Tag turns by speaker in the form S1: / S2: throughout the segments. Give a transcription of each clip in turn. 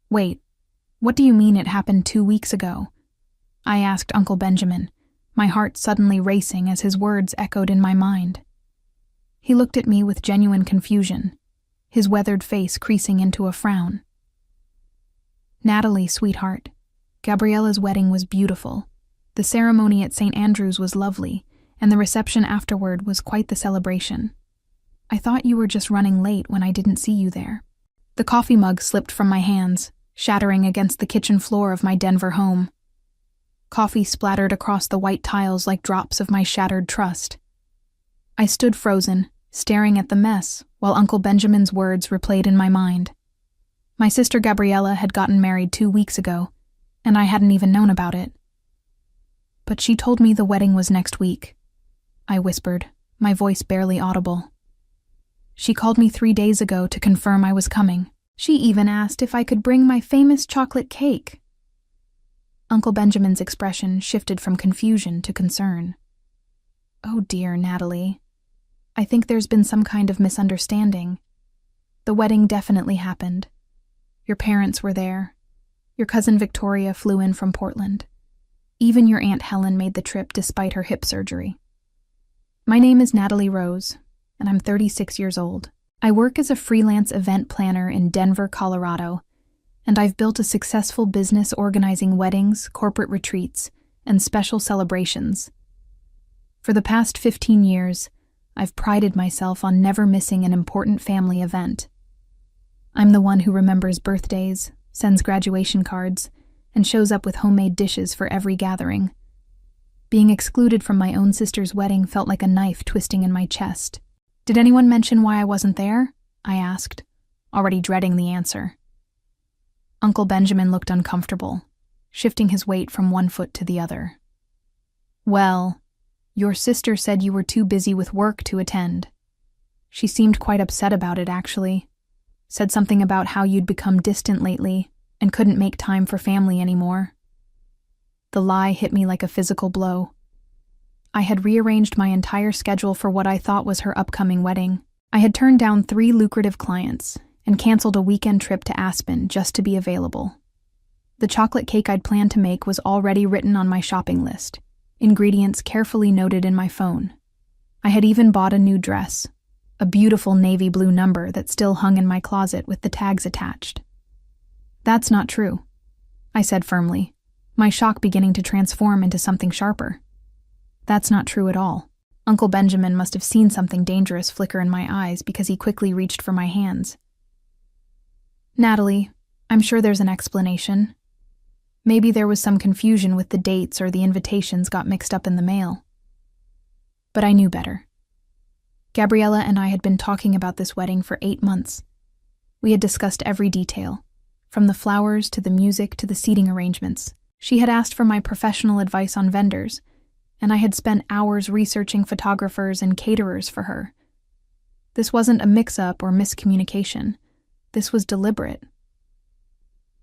S1: Wait, what do you mean it happened 2 weeks ago? I asked Uncle Benjamin, my heart suddenly racing as his words echoed in my mind. He looked at me with genuine confusion, his weathered face creasing into a frown. Natalie, sweetheart, Gabriella's wedding was beautiful. The ceremony at St. Andrew's was lovely, and the reception afterward was quite the celebration. I thought you were just running late when I didn't see you there. The coffee mug slipped from my hands, shattering against the kitchen floor of my Denver home. Coffee splattered across the white tiles like drops of my shattered trust. I stood frozen, staring at the mess, while Uncle Benjamin's words replayed in my mind. My sister Gabriella had gotten married 2 weeks ago, and I hadn't even known about it. But she told me the wedding was next week, I whispered, my voice barely audible. She called me 3 days ago to confirm I was coming. She even asked if I could bring my famous chocolate cake. Uncle Benjamin's expression shifted from confusion to concern. Oh dear, Natalie. I think there's been some kind of misunderstanding. The wedding definitely happened. Your parents were there. Your cousin Victoria flew in from Portland. Even your Aunt Helen made the trip despite her hip surgery. My name is Natalie Rose, and I'm 36 years old. I work as a freelance event planner in Denver, Colorado, and I've built a successful business organizing weddings, corporate retreats, and special celebrations. For the past 15 years, I've prided myself on never missing an important family event. I'm the one who remembers birthdays, sends graduation cards, and shows up with homemade dishes for every gathering. Being excluded from my own sister's wedding felt like a knife twisting in my chest. Did anyone mention why I wasn't there? I asked, already dreading the answer. Uncle Benjamin looked uncomfortable, shifting his weight from one foot to the other. Well, your sister said you were too busy with work to attend. She seemed quite upset about it, actually. Said something about how you'd become distant lately and couldn't make time for family anymore. The lie hit me like a physical blow. I had rearranged my entire schedule for what I thought was her upcoming wedding. I had turned down 3 lucrative clients and canceled a weekend trip to Aspen just to be available. The chocolate cake I'd planned to make was already written on my shopping list, ingredients carefully noted in my phone. I had even bought a new dress, a beautiful navy blue number that still hung in my closet with the tags attached. That's not true, I said firmly, my shock beginning to transform into something sharper. That's not true at all. Uncle Benjamin must have seen something dangerous flicker in my eyes because he quickly reached for my hands. Natalie, I'm sure there's an explanation. Maybe there was some confusion with the dates or the invitations got mixed up in the mail. But I knew better. Gabriella and I had been talking about this wedding for 8 months. We had discussed every detail, from the flowers to the music to the seating arrangements. She had asked for my professional advice on vendors, and I had spent hours researching photographers and caterers for her. This wasn't a mix-up or miscommunication. This was deliberate.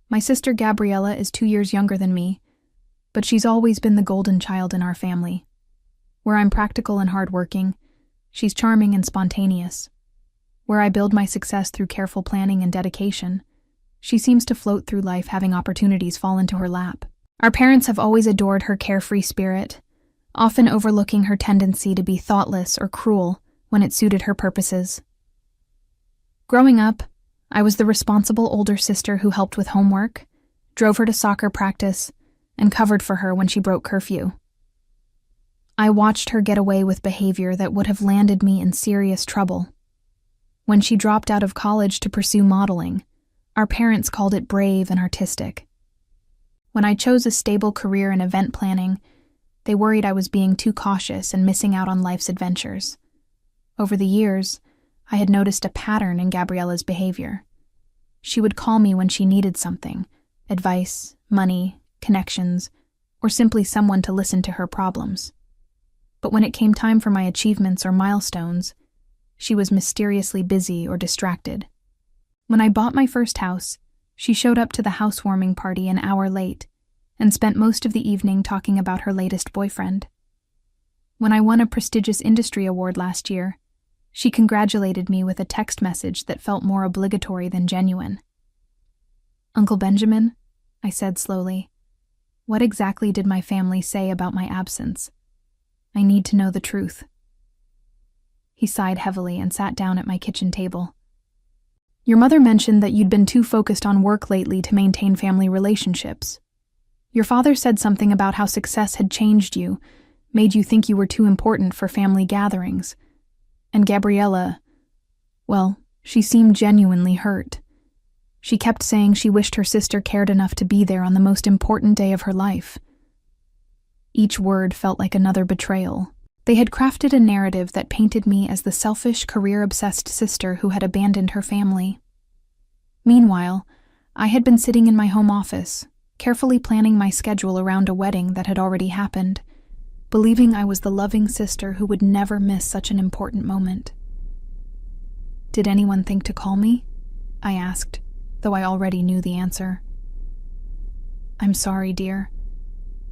S1: My sister Gabriella is 2 years younger than me, but she's always been the golden child in our family. Where I'm practical and hardworking, she's charming and spontaneous. Where I build my success through careful planning and dedication, she seems to float through life having opportunities fall into her lap. Our parents have always adored her carefree spirit, often overlooking her tendency to be thoughtless or cruel when it suited her purposes. Growing up, I was the responsible older sister who helped with homework, drove her to soccer practice, and covered for her when she broke curfew. I watched her get away with behavior that would have landed me in serious trouble. When she dropped out of college to pursue modeling, our parents called it brave and artistic. When I chose a stable career in event planning, they worried I was being too cautious and missing out on life's adventures. Over the years, I had noticed a pattern in Gabriella's behavior. She would call me when she needed something, advice, money, connections, or simply someone to listen to her problems. But when it came time for my achievements or milestones, she was mysteriously busy or distracted. When I bought my first house, she showed up to the housewarming party an hour late and spent most of the evening talking about her latest boyfriend. When I won a prestigious industry award last year, she congratulated me with a text message that felt more obligatory than genuine. Uncle Benjamin, I said slowly, what exactly did my family say about my absence? I need to know the truth. He sighed heavily and sat down at my kitchen table. Your mother mentioned that you'd been too focused on work lately to maintain family relationships. Your father said something about how success had changed you, made you think you were too important for family gatherings. And Gabriella, well, she seemed genuinely hurt. She kept saying she wished her sister cared enough to be there on the most important day of her life. Each word felt like another betrayal. They had crafted a narrative that painted me as the selfish, career-obsessed sister who had abandoned her family. Meanwhile, I had been sitting in my home office, carefully planning my schedule around a wedding that had already happened, believing I was the loving sister who would never miss such an important moment. Did anyone think to call me? I asked, though I already knew the answer. I'm sorry, dear.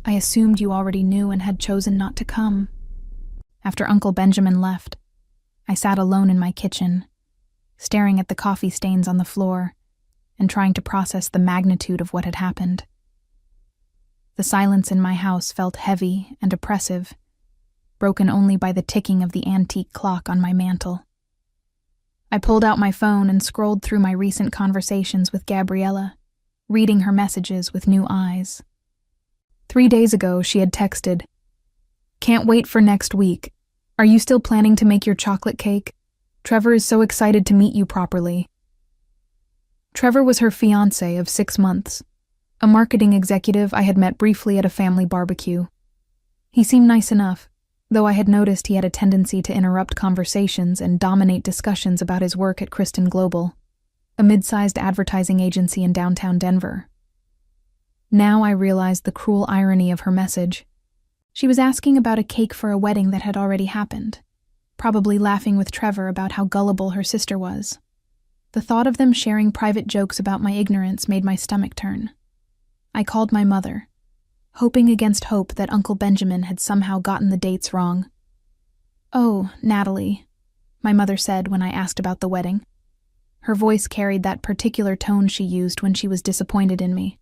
S1: I assumed you already knew and had chosen not to come. After Uncle Benjamin left, I sat alone in my kitchen, staring at the coffee stains on the floor and trying to process the magnitude of what had happened. The silence in my house felt heavy and oppressive, broken only by the ticking of the antique clock on my mantel. I pulled out my phone and scrolled through my recent conversations with Gabriella, reading her messages with new eyes. 3 days ago, she had texted, "Can't wait for next week. Are you still planning to make your chocolate cake? Trevor is so excited to meet you properly." Trevor was her fiancé of 6 months, a marketing executive I had met briefly at a family barbecue. He seemed nice enough, though I had noticed he had a tendency to interrupt conversations and dominate discussions about his work at Kristen Global, a mid-sized advertising agency in downtown Denver. Now I realized the cruel irony of her message. She was asking about a cake for a wedding that had already happened, probably laughing with Trevor about how gullible her sister was. The thought of them sharing private jokes about my ignorance made my stomach turn. I called my mother, hoping against hope that Uncle Benjamin had somehow gotten the dates wrong. "Oh, Natalie," my mother said when I asked about the wedding. Her voice carried that particular tone she used when she was disappointed in me.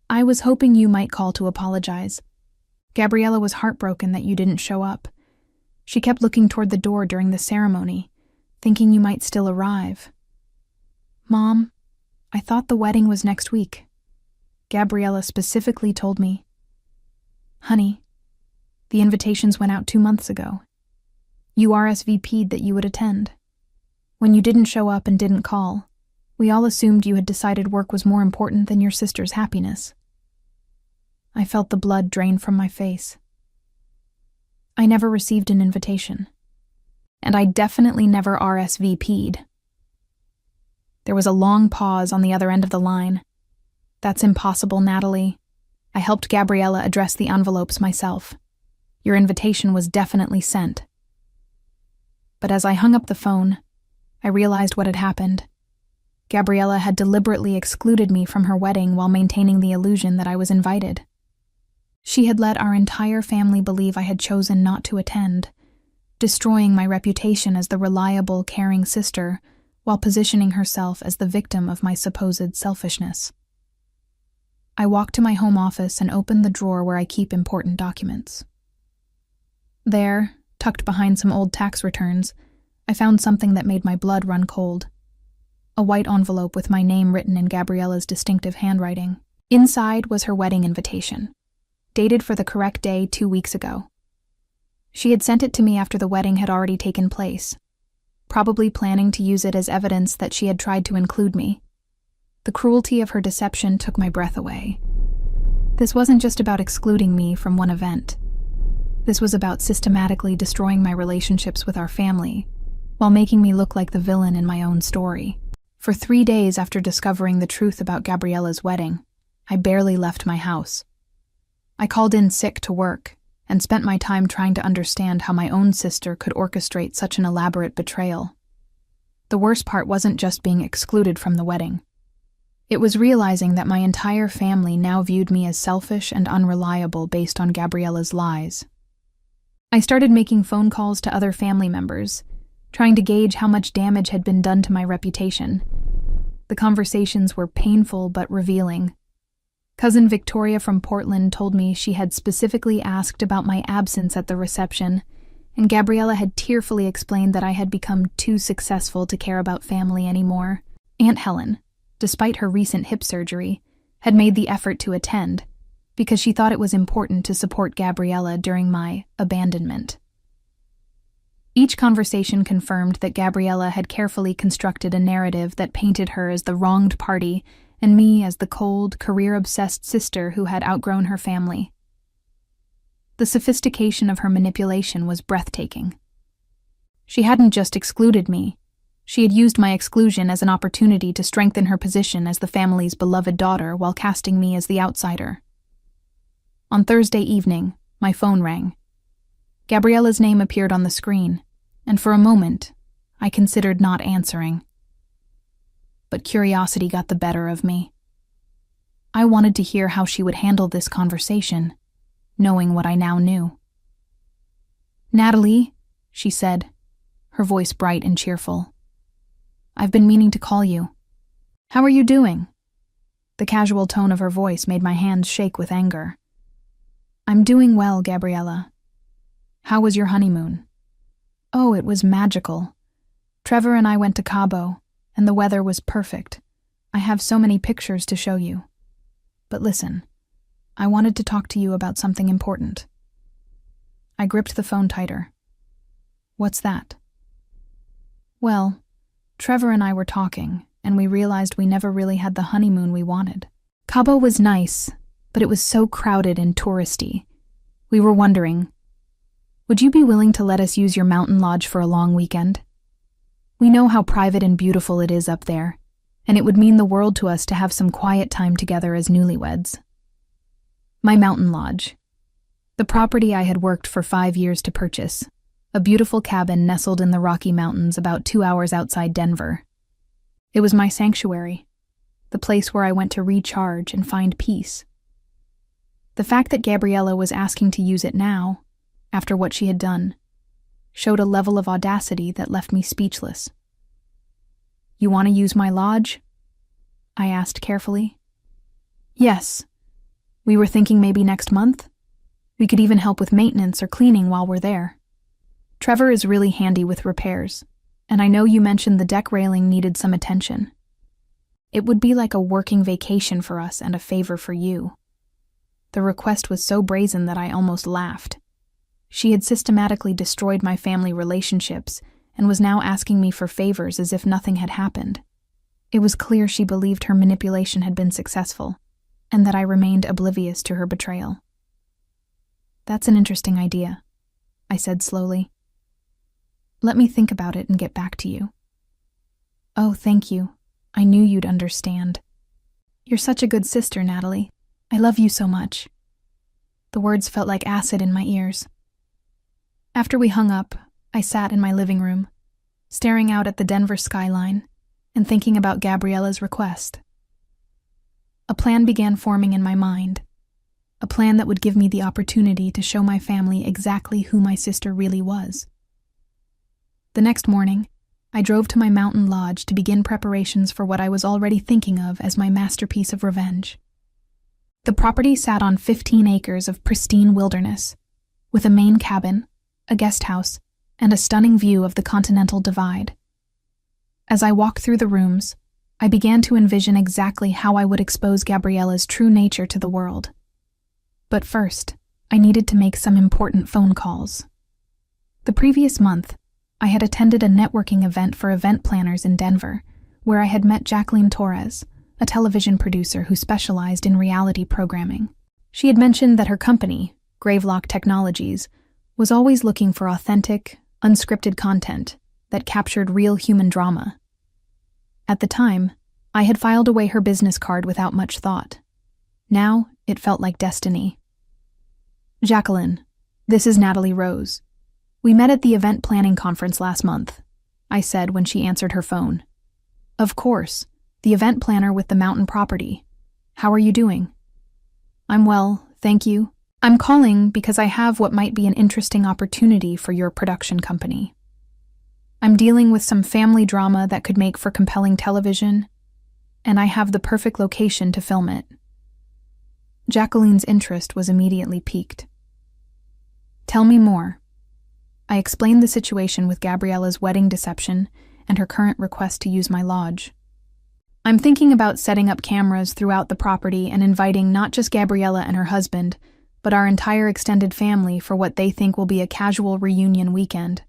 S1: "I was hoping you might call to apologize. Gabriella was heartbroken that you didn't show up. She kept looking toward the door during the ceremony, thinking you might still arrive." "Mom, I thought the wedding was next week. Gabriella specifically told me." "Honey, the invitations went out 2 months ago. You RSVP'd that you would attend. When you didn't show up and didn't call, we all assumed you had decided work was more important than your sister's happiness." I felt the blood drain from my face. I never received an invitation, and I definitely never RSVP'd. There was a long pause on the other end of the line. "That's impossible, Natalie. I helped Gabriella address the envelopes myself. Your invitation was definitely sent." But as I hung up the phone, I realized what had happened. Gabriella had deliberately excluded me from her wedding while maintaining the illusion that I was invited. She had let our entire family believe I had chosen not to attend, destroying my reputation as the reliable, caring sister while positioning herself as the victim of my supposed selfishness. I walked to my home office and opened the drawer where I keep important documents. There, tucked behind some old tax returns, I found something that made my blood run cold. A white envelope with my name written in Gabriella's distinctive handwriting. Inside was her wedding invitation, dated for the correct day 2 weeks ago. She had sent it to me after the wedding had already taken place, probably planning to use it as evidence that she had tried to include me. The cruelty of her deception took my breath away. This wasn't just about excluding me from one event. This was about systematically destroying my relationships with our family, while making me look like the villain in my own story. For 3 days after discovering the truth about Gabriella's wedding, I barely left my house. I called in sick to work and spent my time trying to understand how my own sister could orchestrate such an elaborate betrayal. The worst part wasn't just being excluded from the wedding. It was realizing that my entire family now viewed me as selfish and unreliable based on Gabriella's lies. I started making phone calls to other family members, trying to gauge how much damage had been done to my reputation. The conversations were painful but revealing. Cousin Victoria from Portland told me she had specifically asked about my absence at the reception, and Gabriella had tearfully explained that I had become too successful to care about family anymore. Aunt Helen, despite her recent hip surgery, had made the effort to attend, because she thought it was important to support Gabriella during my abandonment. Each conversation confirmed that Gabriella had carefully constructed a narrative that painted her as the wronged party and me as the cold, career-obsessed sister who had outgrown her family. The sophistication of her manipulation was breathtaking. She hadn't just excluded me. She had used my exclusion as an opportunity to strengthen her position as the family's beloved daughter while casting me as the outsider. On Thursday evening, my phone rang. Gabriella's name appeared on the screen, and for a moment, I considered not answering. But curiosity got the better of me. I wanted to hear how she would handle this conversation, knowing what I now knew. "Natalie," she said, her voice bright and cheerful. "I've been meaning to call you. How are you doing?" The casual tone of her voice made my hands shake with anger. "I'm doing well, Gabriella. How was your honeymoon?" "Oh, it was magical. Trevor and I went to Cabo, and the weather was perfect. I have so many pictures to show you. But listen, I wanted to talk to you about something important." I gripped the phone tighter. "What's that?" "Well, Trevor and I were talking, and we realized we never really had the honeymoon we wanted. Cabo was nice, but it was so crowded and touristy. We were wondering, would you be willing to let us use your mountain lodge for a long weekend? We know how private and beautiful it is up there, and it would mean the world to us to have some quiet time together as newlyweds." My mountain lodge. The property I had worked for 5 years to purchase, a beautiful cabin nestled in the Rocky Mountains about 2 hours outside Denver. It was my sanctuary, the place where I went to recharge and find peace. The fact that Gabriella was asking to use it now, after what she had done, showed a level of audacity that left me speechless. "You want to use my lodge?" I asked carefully. "Yes. We were thinking maybe next month. We could even help with maintenance or cleaning while we're there. Trevor is really handy with repairs, and I know you mentioned the deck railing needed some attention. It would be like a working vacation for us and a favor for you." The request was so brazen that I almost laughed. She had systematically destroyed my family relationships and was now asking me for favors as if nothing had happened. It was clear she believed her manipulation had been successful, and that I remained oblivious to her betrayal. "That's an interesting idea," I said slowly. "Let me think about it and get back to you." "Oh, thank you. I knew you'd understand. You're such a good sister, Natalie. I love you so much." The words felt like acid in my ears. After we hung up, I sat in my living room, staring out at the Denver skyline and thinking about Gabriella's request. A plan began forming in my mind, a plan that would give me the opportunity to show my family exactly who my sister really was. The next morning, I drove to my mountain lodge to begin preparations for what I was already thinking of as my masterpiece of revenge. The property sat on 15 acres of pristine wilderness, with a main cabin, a guest house, and a stunning view of the Continental Divide. As I walked through the rooms, I began to envision exactly how I would expose Gabriella's true nature to the world. But first, I needed to make some important phone calls. The previous month, I had attended a networking event for event planners in Denver, where I had met Jacqueline Torres, a television producer who specialized in reality programming. She had mentioned that her company, Gravelock Technologies, was always looking for authentic, unscripted content that captured real human drama. At the time, I had filed away her business card without much thought. Now, it felt like destiny. "Jacqueline, this is Natalie Rose. We met at the event planning conference last month," I said when she answered her phone. "Of course, the event planner with the mountain property. How are you doing?" "I'm well, thank you. I'm calling because I have what might be an interesting opportunity for your production company. I'm dealing with some family drama that could make for compelling television, and I have the perfect location to film it. Jacqueline's interest was immediately piqued. Tell me more. I explained the situation with Gabriella's wedding deception and her current request to use my lodge. I'm thinking about setting up cameras throughout the property and inviting not just Gabriella and her husband, but our entire extended family for what they think will be a casual reunion weekend.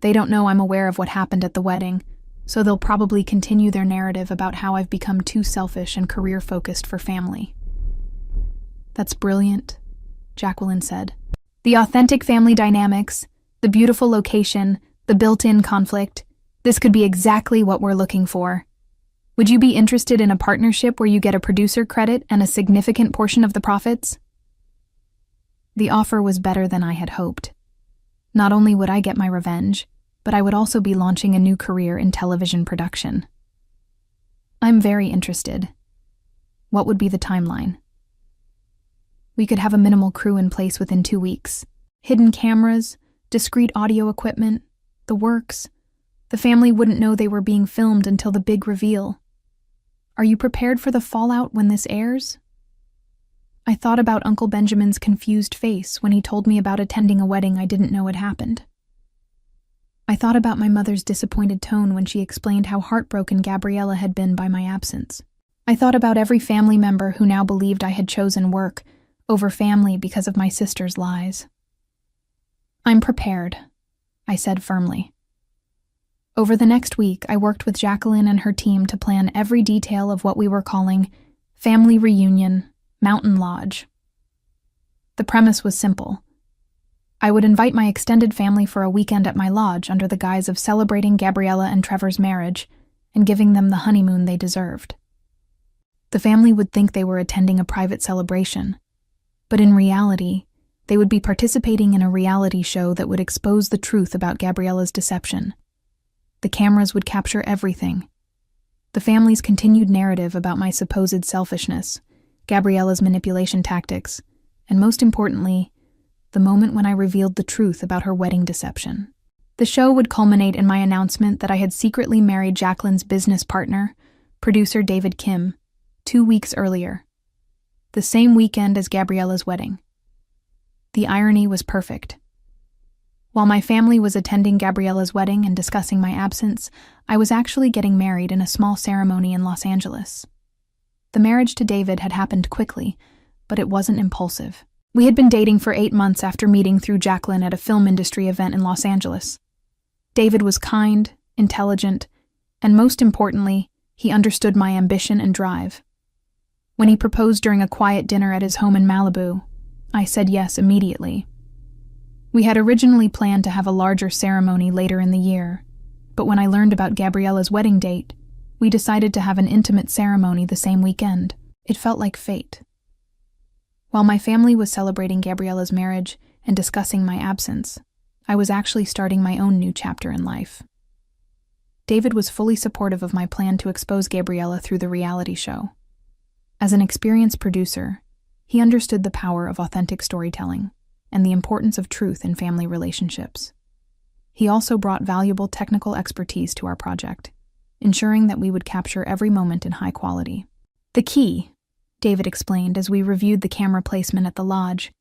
S1: They don't know I'm aware of what happened at the wedding, so they'll probably continue their narrative about how I've become too selfish and career-focused for family. That's brilliant, Jacqueline said. The authentic family dynamics, the beautiful location, the built-in conflict, this could be exactly what we're looking for. Would you be interested in a partnership where you get a producer credit and a significant portion of the profits? The offer was better than I had hoped. Not only would I get my revenge, but I would also be launching a new career in television production. I'm very interested. What would be the timeline? We could have a minimal crew in place within 2 weeks. Hidden cameras, discreet audio equipment, the works. The family wouldn't know they were being filmed until the big reveal. Are you prepared for the fallout when this airs? I thought about Uncle Benjamin's confused face when he told me about attending a wedding I didn't know had happened. I thought about my mother's disappointed tone when she explained how heartbroken Gabriella had been by my absence. I thought about every family member who now believed I had chosen work over family because of my sister's lies. I'm prepared, I said firmly. Over the next week, I worked with Jacqueline and her team to plan every detail of what we were calling Family Reunion, Mountain Lodge. The premise was simple. I would invite my extended family for a weekend at my lodge under the guise of celebrating Gabriella and Trevor's marriage and giving them the honeymoon they deserved. The family would think they were attending a private celebration, but in reality, they would be participating in a reality show that would expose the truth about Gabriella's deception. The cameras would capture everything. The family's continued narrative about my supposed selfishness, Gabriella's manipulation tactics, and most importantly, the moment when I revealed the truth about her wedding deception. The show would culminate in my announcement that I had secretly married Jacqueline's business partner, producer David Kim, 2 weeks earlier, the same weekend as Gabriella's wedding. The irony was perfect. While my family was attending Gabriella's wedding and discussing my absence, I was actually getting married in a small ceremony in Los Angeles. The marriage to David had happened quickly, but it wasn't impulsive. We had been dating for 8 months after meeting through Jacqueline at a film industry event in Los Angeles. David was kind, intelligent, and most importantly, he understood my ambition and drive. When he proposed during a quiet dinner at his home in Malibu, I said yes immediately. We had originally planned to have a larger ceremony later in the year, but when I learned about Gabriella's wedding date, we decided to have an intimate ceremony the same weekend. It felt like fate. While my family was celebrating Gabriella's marriage and discussing my absence, I was actually starting my own new chapter in life. David was fully supportive of my plan to expose Gabriella through the reality show. As an experienced producer, he understood the power of authentic storytelling and the importance of truth in family relationships. He also brought valuable technical expertise to our project, ensuring that we would capture every moment in high quality. The key, David explained as we reviewed the camera placement at the lodge,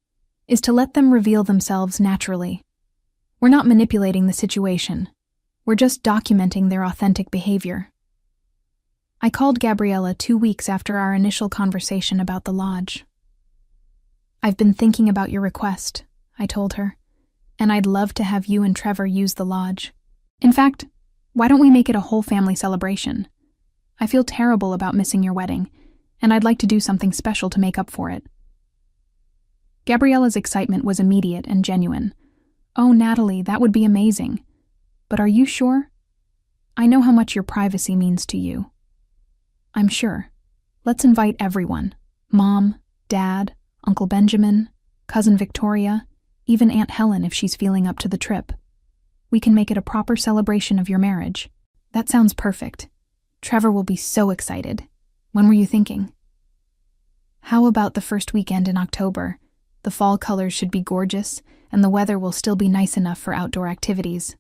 S1: is to let them reveal themselves naturally. We're not manipulating the situation. We're just documenting their authentic behavior. I called Gabriella 2 weeks after our initial conversation about the lodge. I've been thinking about your request, I told her, and I'd love to have you and Trevor use the lodge. In fact, why don't we make it a whole family celebration? I feel terrible about missing your wedding, and I'd like to do something special to make up for it. Gabriella's excitement was immediate and genuine. Oh, Natalie, that would be amazing. But are you sure? I know how much your privacy means to you. I'm sure. Let's invite everyone. Mom, Dad, Uncle Benjamin, Cousin Victoria, even Aunt Helen if she's feeling up to the trip. We can make it a proper celebration of your marriage. That sounds perfect. Trevor will be so excited. When were you thinking? How about the first weekend in October? The fall colors should be gorgeous, and the weather will still be nice enough for outdoor activities.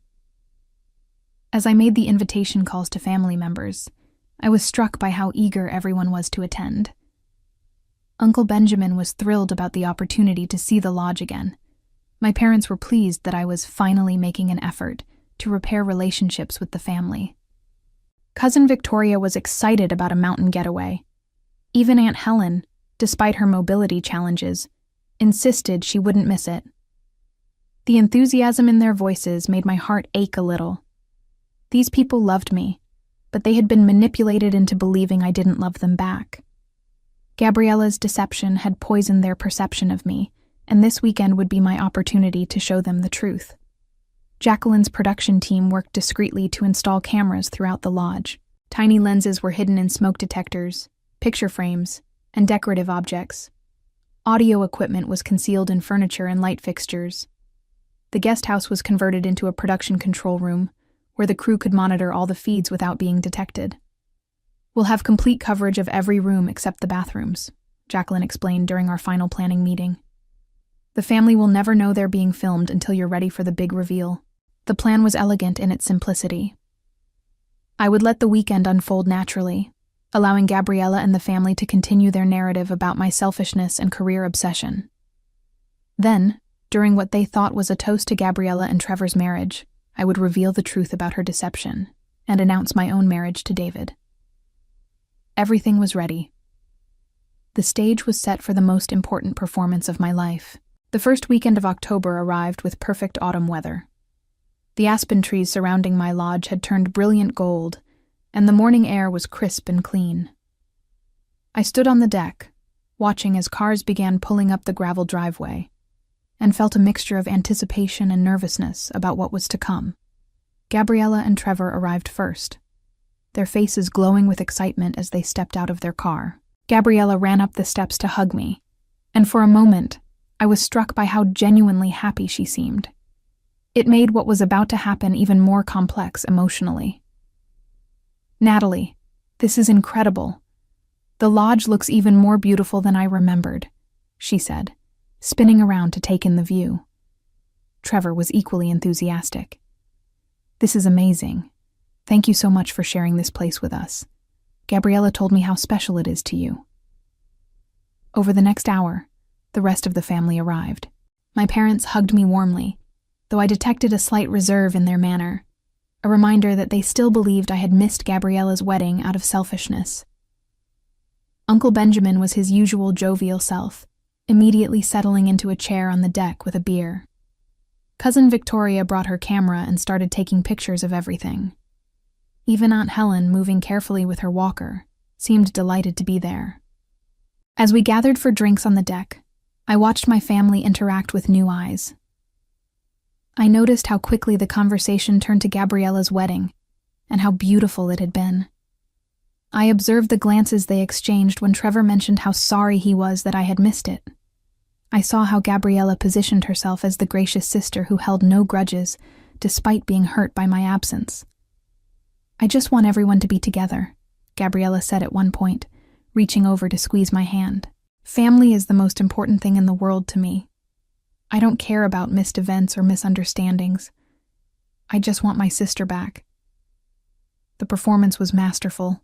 S1: As I made the invitation calls to family members, I was struck by how eager everyone was to attend. Uncle Benjamin was thrilled about the opportunity to see the lodge again. My parents were pleased that I was finally making an effort to repair relationships with the family. Cousin Victoria was excited about a mountain getaway. Even Aunt Helen, despite her mobility challenges, insisted she wouldn't miss it. The enthusiasm in their voices made my heart ache a little. These people loved me, but they had been manipulated into believing I didn't love them back. Gabriella's deception had poisoned their perception of me, and this weekend would be my opportunity to show them the truth. Jacqueline's production team worked discreetly to install cameras throughout the lodge. Tiny lenses were hidden in smoke detectors, picture frames, and decorative objects. Audio equipment was concealed in furniture and light fixtures. The guest house was converted into a production control room, where the crew could monitor all the feeds without being detected. "We'll have complete coverage of every room except the bathrooms," Jacqueline explained during our final planning meeting. "The family will never know they're being filmed until you're ready for the big reveal." The plan was elegant in its simplicity. I would let the weekend unfold naturally, allowing Gabriella and the family to continue their narrative about my selfishness and career obsession. Then, during what they thought was a toast to Gabriella and Trevor's marriage, I would reveal the truth about her deception and announce my own marriage to David. Everything was ready. The stage was set for the most important performance of my life. The first weekend of October arrived with perfect autumn weather. The aspen trees surrounding my lodge had turned brilliant gold, and the morning air was crisp and clean. I stood on the deck, watching as cars began pulling up the gravel driveway, and felt a mixture of anticipation and nervousness about what was to come. Gabriella and Trevor arrived first, their faces glowing with excitement as they stepped out of their car. Gabriella ran up the steps to hug me, and for a moment, I was struck by how genuinely happy she seemed. It made what was about to happen even more complex emotionally. "Natalie, this is incredible. The lodge looks even more beautiful than I remembered," she said, spinning around to take in the view. Trevor was equally enthusiastic. "This is amazing. Thank you so much for sharing this place with us. Gabriella told me how special it is to you." Over the next hour, the rest of the family arrived. My parents hugged me warmly, though I detected a slight reserve in their manner, a reminder that they still believed I had missed Gabriella's wedding out of selfishness. Uncle Benjamin was his usual jovial self, immediately settling into a chair on the deck with a beer. Cousin Victoria brought her camera and started taking pictures of everything. Even Aunt Helen, moving carefully with her walker, seemed delighted to be there. As we gathered for drinks on the deck, I watched my family interact with new eyes. I noticed how quickly the conversation turned to Gabriella's wedding, and how beautiful it had been. I observed the glances they exchanged when Trevor mentioned how sorry he was that I had missed it. I saw how Gabriella positioned herself as the gracious sister who held no grudges, despite being hurt by my absence. "I just want everyone to be together," Gabriella said at one point, reaching over to squeeze my hand. "Family is the most important thing in the world to me. I don't care about missed events or misunderstandings. I just want my sister back." The performance was masterful,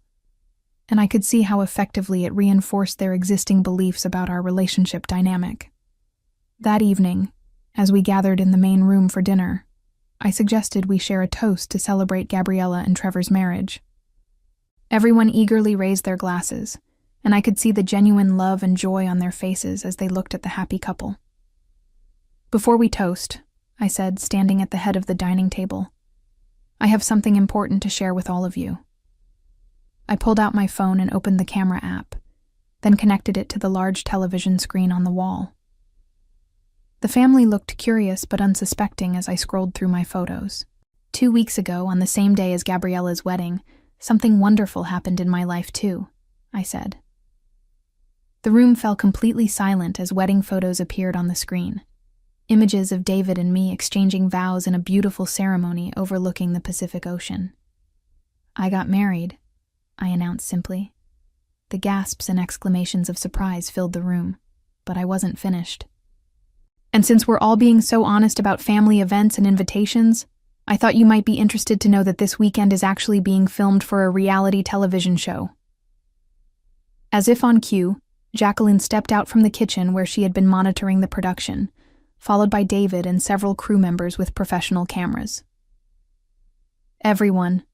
S1: and I could see how effectively it reinforced their existing beliefs about our relationship dynamic. That evening, as we gathered in the main room for dinner, I suggested we share a toast to celebrate Gabriella and Trevor's marriage. Everyone eagerly raised their glasses, and I could see the genuine love and joy on their faces as they looked at the happy couple. "Before we toast," I said, standing at the head of the dining table, "I have something important to share with all of you." I pulled out my phone and opened the camera app, then connected it to the large television screen on the wall. The family looked curious but unsuspecting as I scrolled through my photos. 2 weeks ago, on the same day as Gabriella's wedding, something wonderful happened in my life too, I said. The room fell completely silent as wedding photos appeared on the screen. Images of David and me exchanging vows in a beautiful ceremony overlooking the Pacific Ocean. "I got married," I announced simply. The gasps and exclamations of surprise filled the room, but I wasn't finished. "And since we're all being so honest about family events and invitations, I thought you might be interested to know that this weekend is actually being filmed for a reality television show." As if on cue, Jacqueline stepped out from the kitchen where she had been monitoring the production, followed by David and several crew members with professional cameras. "Everyone,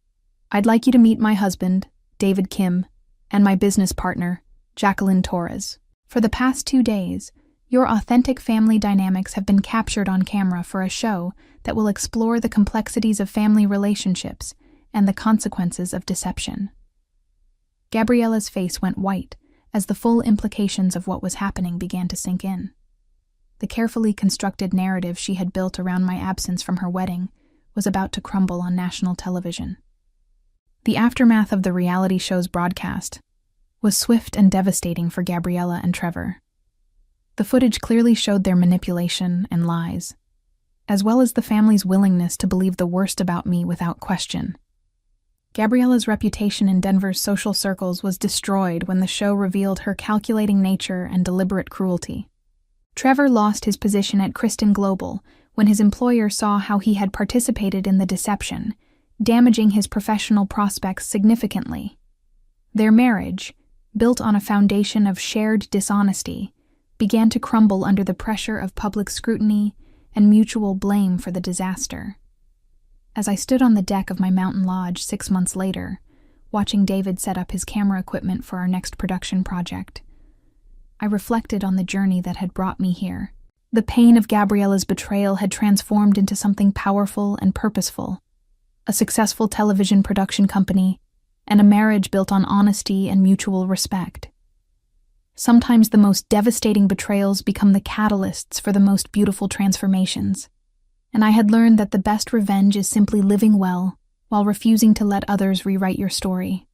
S1: I'd like you to meet my husband, David Kim, and my business partner, Jacqueline Torres. For the past 2 days, your authentic family dynamics have been captured on camera for a show that will explore the complexities of family relationships and the consequences of deception." Gabriella's face went white as the full implications of what was happening began to sink in. The carefully constructed narrative she had built around my absence from her wedding was about to crumble on national television. The aftermath of the reality show's broadcast was swift and devastating for Gabriella and Trevor. The footage clearly showed their manipulation and lies, as well as the family's willingness to believe the worst about me without question. Gabriella's reputation in Denver's social circles was destroyed when the show revealed her calculating nature and deliberate cruelty. Trevor lost his position at Kristen Global when his employer saw how he had participated in the deception, damaging his professional prospects significantly. Their marriage, built on a foundation of shared dishonesty, began to crumble under the pressure of public scrutiny and mutual blame for the disaster. As I stood on the deck of my mountain lodge 6 months later, watching David set up his camera equipment for our next production project, I reflected on the journey that had brought me here. The pain of Gabriella's betrayal had transformed into something powerful and purposeful: a successful television production company, and a marriage built on honesty and mutual respect. Sometimes the most devastating betrayals become the catalysts for the most beautiful transformations, and I had learned that the best revenge is simply living well while refusing to let others rewrite your story.